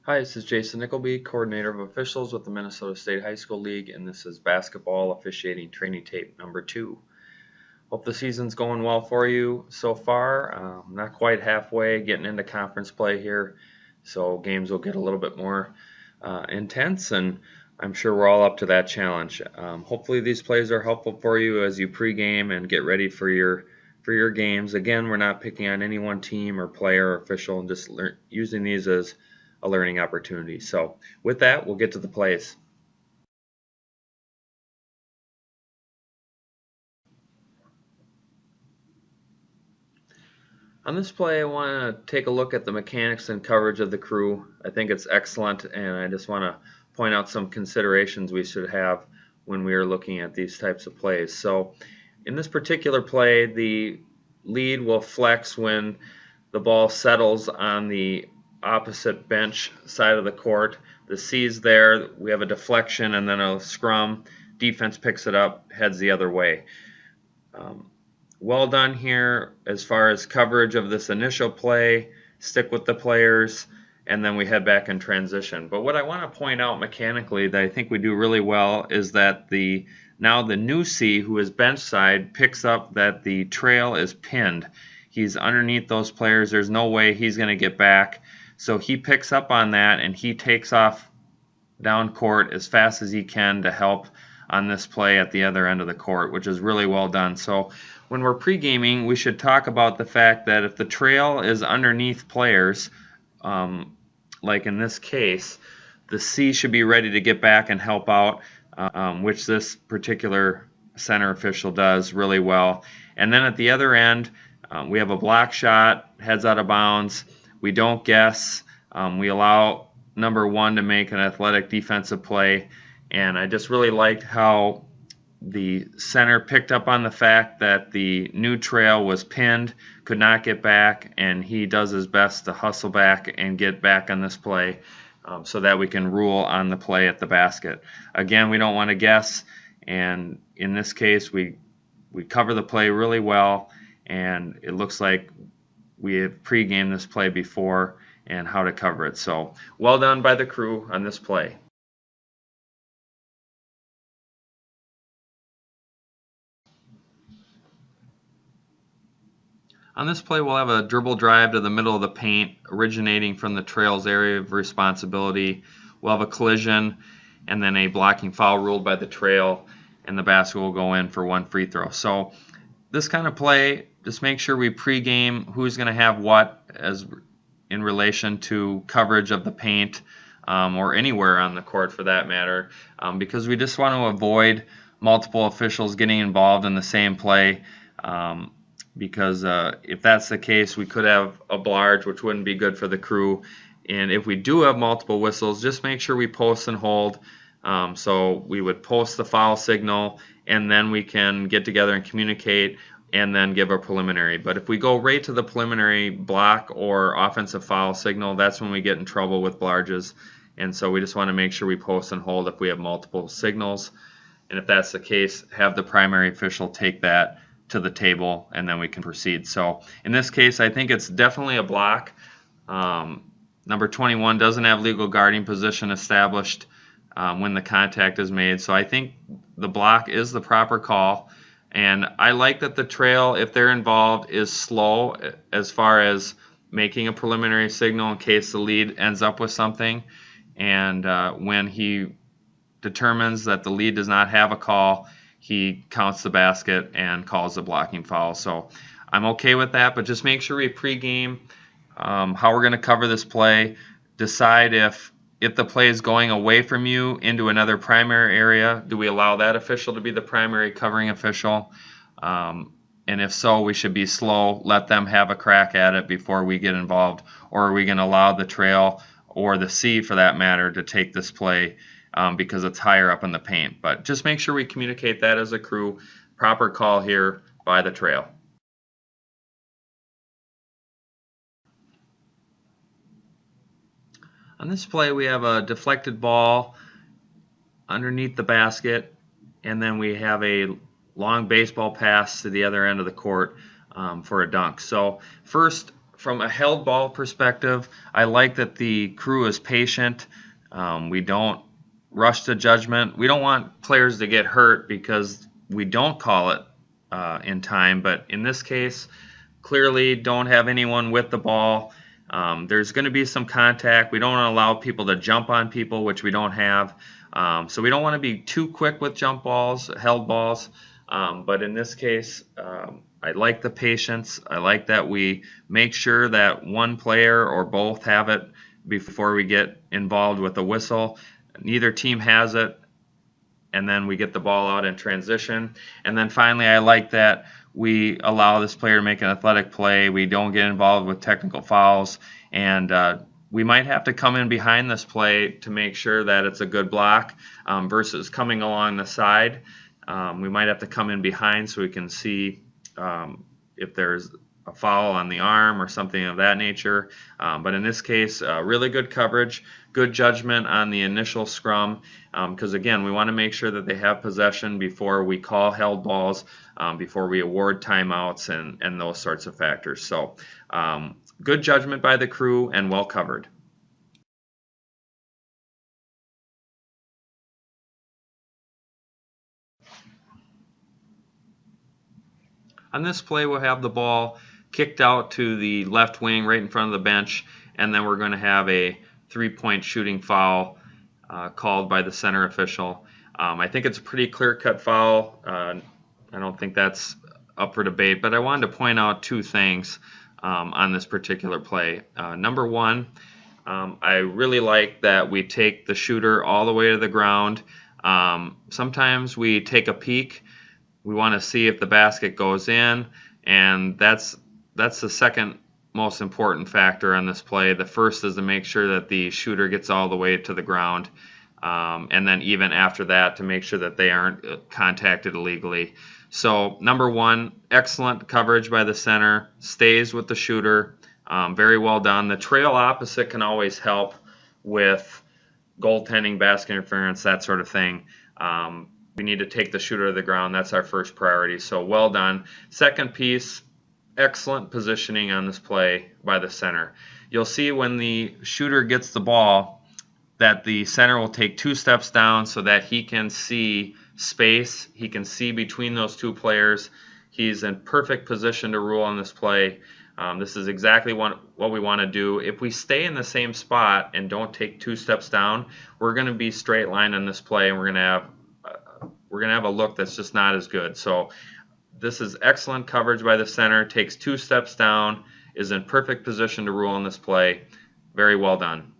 Hi, this is Jason Nickleby, Coordinator of Officials with the Minnesota State High School League, and this is Basketball Officiating Training Tape number 2. Hope the season's going well for you so far. Not quite halfway, getting into conference play here, so games will get a little bit more intense, and I'm sure we're all up to that challenge. Hopefully these plays are helpful for you as you pregame and get ready for your games. Again, we're not picking on any one team or player or official, and just using these as a learning opportunity. So with that, we'll get to the plays. On this play, I want to take a look at the mechanics and coverage of the crew. I think it's excellent, and I just want to point out some considerations we should have when we are looking at these types of plays. So in this particular play, the lead will flex when the ball settles on the opposite bench side of the court. The C's there, we have a deflection and then a scrum. Defense picks it up, heads the other way. Well done here as far as coverage of this initial play. Stick with the players, and then we head back in transition. But what I want to point out mechanically that I think we do really well is that now the new C, who is bench side, picks up that the trail is pinned. He's underneath those players. There's no way he's going to get back. So he picks up on that, and he takes off down court as fast as he can to help on this play at the other end of the court, which is really well done. So when we're pre-gaming, we should talk about the fact that if the trail is underneath players, like in this case, the C should be ready to get back and help out, which this particular center official does really well. And then at the other end, we have a block shot, heads out of bounds. We don't guess. We allow number 1 to make an athletic defensive play. And I just really liked how the center picked up on the fact that the new trail was pinned, could not get back, and he does his best to hustle back and get back on this play so that we can rule on the play at the basket. Again, we don't want to guess, and in this case, we cover the play really well, and it looks like we have pre-gamed this play before and how to cover it. So well done by the crew on this play. On this play, we'll have a dribble drive to the middle of the paint, originating from the trail's area of responsibility. We'll have a collision, and then a blocking foul ruled by the trail, and the basket will go in for 1 free throw. So this kind of play, just make sure we pregame who's going to have what as in relation to coverage of the paint or anywhere on the court for that matter, because we just want to avoid multiple officials getting involved in the same play. Because if that's the case, we could have a blarge, which wouldn't be good for the crew. And if we do have multiple whistles, just make sure we post and hold. So we would post the foul signal, and then we can get together and communicate and then give a preliminary. But if we go right to the preliminary block or offensive foul signal, that's when we get in trouble with blarges. And so we just want to make sure we post and hold if we have multiple signals. And if that's the case, have the primary official take that to the table, and then we can proceed. So in this case, I think it's definitely a block. Number 21 doesn't have legal guarding position established when the contact is made. So I think the block is the proper call. And I like that the trail, if they're involved, is slow as far as making a preliminary signal in case the lead ends up with something. And when he determines that the lead does not have a call, he counts the basket and calls the blocking foul. So I'm okay with that, but just make sure we pregame how we're going to cover this play. Decide if the play is going away from you into another primary area, do we allow that official to be the primary covering official? And if so, we should be slow, let them have a crack at it before we get involved. Or are we going to allow the trail or the C, for that matter, to take this play because it's higher up in the paint? But just make sure we communicate that as a crew. Proper call here by the trail. On this play, we have a deflected ball underneath the basket, and then we have a long baseball pass to the other end of the court for a dunk. So first, from a held ball perspective, I like that the crew is patient. We don't rush to judgment. We don't want players to get hurt because we don't call it in time. But in this case, clearly don't have anyone with the ball. There's going to be some contact. We don't want to allow people to jump on people, which we don't have. So we don't want to be too quick with jump balls, held balls. But in this case, I like the patience. I like that we make sure that one player or both have it before we get involved with the whistle. Neither team has it, and then we get the ball out in transition. And then finally, I like that we allow this player to make an athletic play. We don't get involved with technical fouls, and we might have to come in behind this play to make sure that it's a good block versus coming along the side. We might have to come in behind so we can see if there's a foul on the arm or something of that nature. But in this case, really good coverage, good judgment on the initial scrum, because again, we want to make sure that they have possession before we call held balls, before we award timeouts and those sorts of factors. So good judgment by the crew and well covered. On this play, we'll have the ball kicked out to the left wing right in front of the bench, and then we're going to have a three-point shooting foul called by the center official. I think it's a pretty clear-cut foul. I don't think that's up for debate, but I wanted to point out two things on this particular play. Number one, I really like that we take the shooter all the way to the ground. Sometimes we take a peek. We want to see if the basket goes in, and that's the second most important factor on this play. The first is to make sure that the shooter gets all the way to the ground, and then even after that to make sure that they aren't contacted illegally. So number one, excellent coverage by the center, stays with the shooter, very well done. The trail opposite can always help with goaltending, basket interference, that sort of thing. We need to take the shooter to the ground. That's our first priority. So well done. Second piece, excellent positioning on this play by the center. You'll see when the shooter gets the ball that the center will take 2 steps down so that he can see space. He can see between those two players. He's in perfect position to rule on this play. This is exactly what we want to do. If we stay in the same spot and don't take 2 steps down, we're going to be straight line on this play, and we're going to have a look that's just not as good. So this is excellent coverage by the center, takes 2 steps down, is in perfect position to rule on this play. Very well done.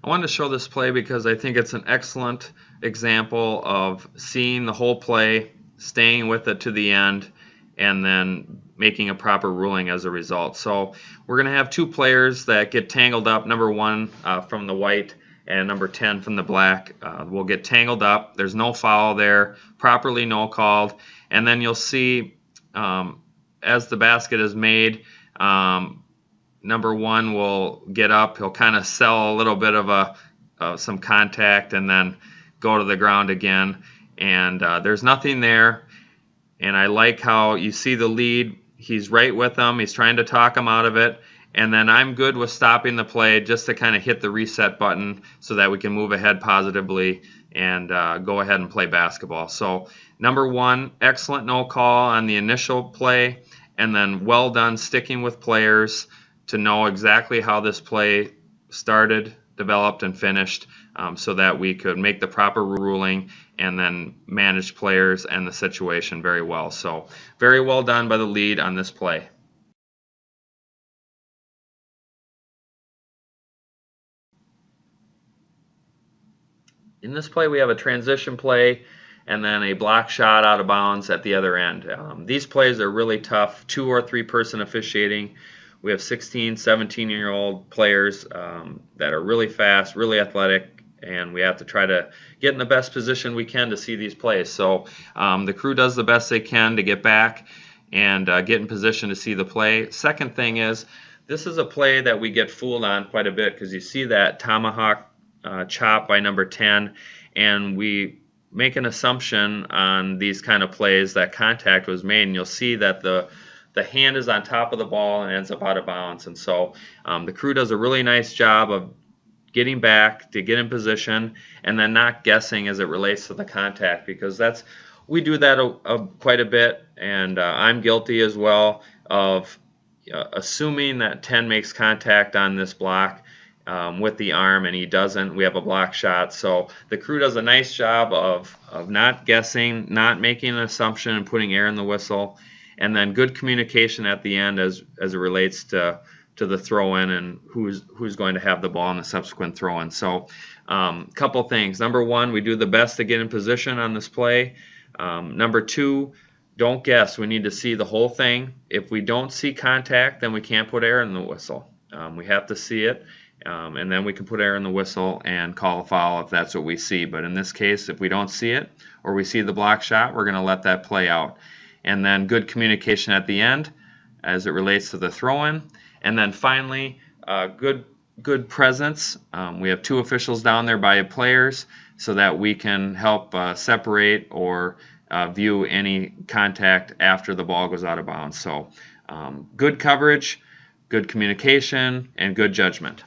I wanted to show this play because I think it's an excellent example of seeing the whole play, staying with it to the end, and then making a proper ruling as a result. So we're going to have 2 players that get tangled up, number 1 from the white and number 10 from the black. Will get tangled up. There's no foul there, properly no called. And then you'll see as the basket is made, number 1 will get up. He'll kind of sell a little bit of some contact and then go to the ground again. And there's nothing there. And I like how you see the lead. He's right with them. He's trying to talk him out of it. And then I'm good with stopping the play just to kind of hit the reset button so that we can move ahead positively and go ahead and play basketball. So number 1, excellent no call on the initial play. And then well done sticking with players to know exactly how this play started, developed, and finished so that we could make the proper ruling and then manage players and the situation very well. So very well done by the lead on this play. In this play, we have a transition play and then a block shot out of bounds at the other end. These plays are really tough, 2 or 3 person officiating. We have 16, 17-year-old players that are really fast, really athletic, and we have to try to get in the best position we can to see these plays. So the crew does the best they can to get back and get in position to see the play. Second thing is, this is a play that we get fooled on quite a bit because you see that tomahawk chop by number 10, and we make an assumption on these kind of plays that contact was made, and you'll see that the hand is on top of the ball and ends up out of bounds. And so the crew does a really nice job of getting back to get in position and then not guessing as it relates to the contact, because we do that quite a bit, and I'm guilty as well of assuming that 10 makes contact on this block with the arm and he doesn't. We have a block shot. So the crew does a nice job of not guessing, not making an assumption, and putting air in the whistle, and then good communication at the end as it relates to the throw-in and who's going to have the ball in the subsequent throw-in. So couple things. Number one, we do the best to get in position on this play. Number two, don't guess. We need to see the whole thing. If we don't see contact, then we can't put air in the whistle. We have to see it, and then we can put air in the whistle and call a foul if that's what we see. But in this case, if we don't see it or we see the block shot, we're going to let that play out. And then good communication at the end as it relates to the throw-in. And then finally, good presence. We have two officials down there by players so that we can help separate or view any contact after the ball goes out of bounds. So good coverage, good communication, and good judgment.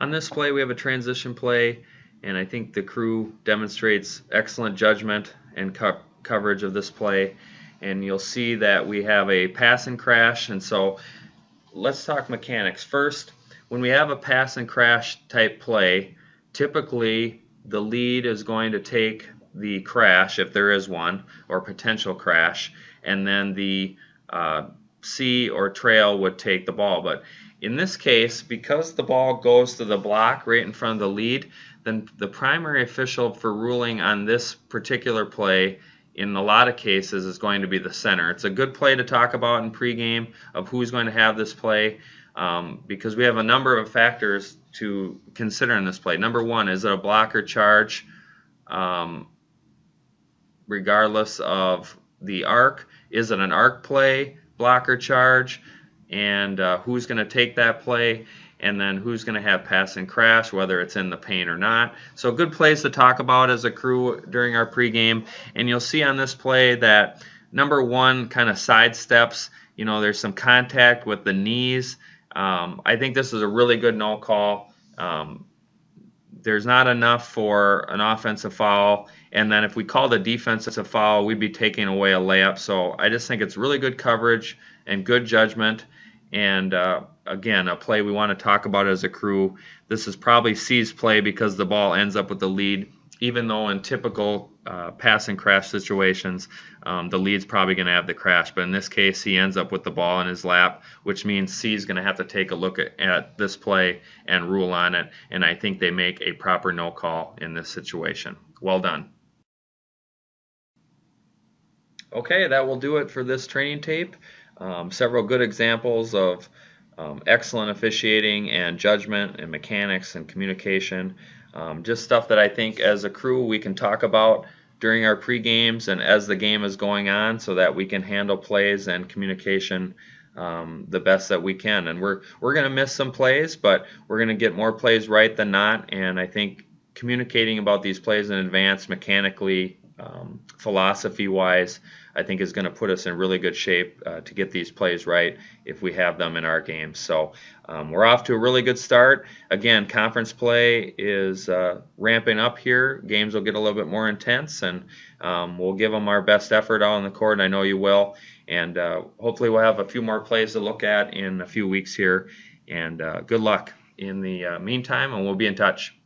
On this play, we have a transition play, and I think the crew demonstrates excellent judgment and coverage of this play. And you'll see that we have a pass and crash. And so let's talk mechanics. First, when we have a pass and crash type play, typically the lead is going to take the crash, if there is one, or potential crash, and then the C or trail would take the ball. But in this case, because the ball goes to the block right in front of the lead, then the primary official for ruling on this particular play in a lot of cases is going to be the center. It's a good play to talk about in pregame of who's going to have this play, because we have a number of factors to consider in this play. Number one, is it a block or charge regardless of the arc? Is it an arc play, block or charge? And who's going to take that play? And then who's going to have pass and crash, whether it's in the paint or not. So good plays to talk about as a crew during our pregame. And you'll see on this play that number one kind of sidesteps. You know, there's some contact with the knees. I think this is a really good no call. There's not enough for an offensive foul. And then if we called a defensive foul, we'd be taking away a layup. So I just think it's really good coverage and good judgment. And again, a play we want to talk about as a crew. This is probably C's play because the ball ends up with the lead, even though in typical pass and crash situations, the lead's probably going to have the crash. But in this case, he ends up with the ball in his lap, which means C's going to have to take a look at this play and rule on it. And I think they make a proper no call in this situation. Well done. Okay, that will do it for this training tape. Several good examples of excellent officiating and judgment and mechanics and communication. Just stuff that I think as a crew we can talk about during our pre-games and as the game is going on, so that we can handle plays and communication the best that we can. And we're going to miss some plays, but we're going to get more plays right than not. And I think communicating about these plays in advance mechanically, philosophy-wise, I think is going to put us in really good shape to get these plays right if we have them in our games. So we're off to a really good start. Again, conference play is ramping up here. Games will get a little bit more intense, and we'll give them our best effort out on the court. I know you will. And hopefully we'll have a few more plays to look at in a few weeks here. And good luck in the meantime, and we'll be in touch.